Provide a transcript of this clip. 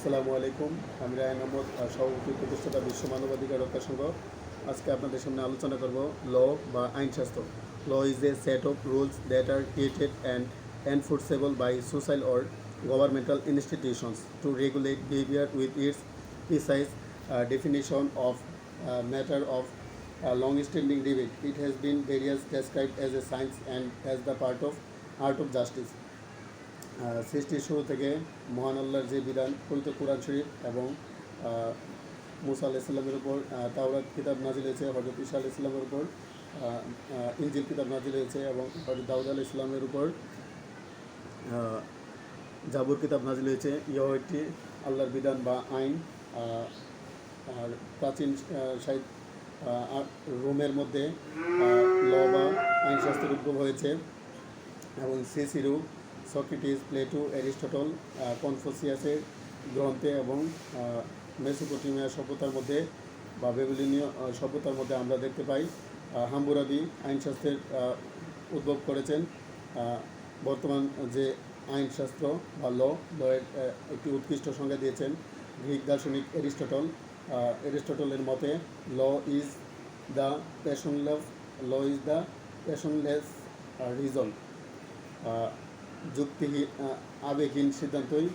আসসালামু আলাইকুম। আমি রায়ন আহমদ, সভাপতি প্রতিষ্ঠাতা বিশ্ব মানবাধিকার রক্ষা সংঘ। আজকে আপনাদের সামনে আলোচনা করব ল বা আইনশাস্ত্র। Law is a set of rules that are created and enforceable by social or governmental institutions to regulate behaviour with its precise definition of matter of long-standing debate. It has been variously described as a science and as the part of art of justice. সৃষ্টির শুরু থেকে মহান আল্লাহর যে বিধান পবিত্র কুরআন শরীফ এবং মুসা আলাইহিস সালামের উপর তাওরাত কিতাব নাজিল হয়েছে, হযরত ঈসা আলাইহিস সালামের উপর ইনজিল কিতাব নাজিল হয়েছে এবং হযরত দাউদ আলাইহিস সালামের উপর জাবুর কিতাব নাজিল হয়েছে। ইহা একটি আল্লাহর বিধান বা আইন। আর প্রাচীন সাহিত্য রোমের মধ্যে ল বা আইনশাস্ত্রের উদ্ভব হয়েছে এবং সিসিরু, সক্রেটিস, প্লেটো, অ্যারিস্টটল, কনফুসিয়াসের গ্রন্থে এবং মেসোপটেমিয়া সভ্যতার মধ্যে বা বেবিলনীয় সভ্যতার মধ্যে আমরা দেখতে পাই। হাম্বুরাবি আইনশাস্ত্রের উদ্ভব করেছেন। বর্তমান যে আইনশাস্ত্র বা লয়ের একটি উৎকৃষ্ট সংজ্ঞা দিয়েছেন গ্রিক দার্শনিক এরিস্টটলের মতে ল ইজ দ্য প্যাশনলেস রিজন। যুক্তিহীন আবেগহীন সিদ্ধান্তই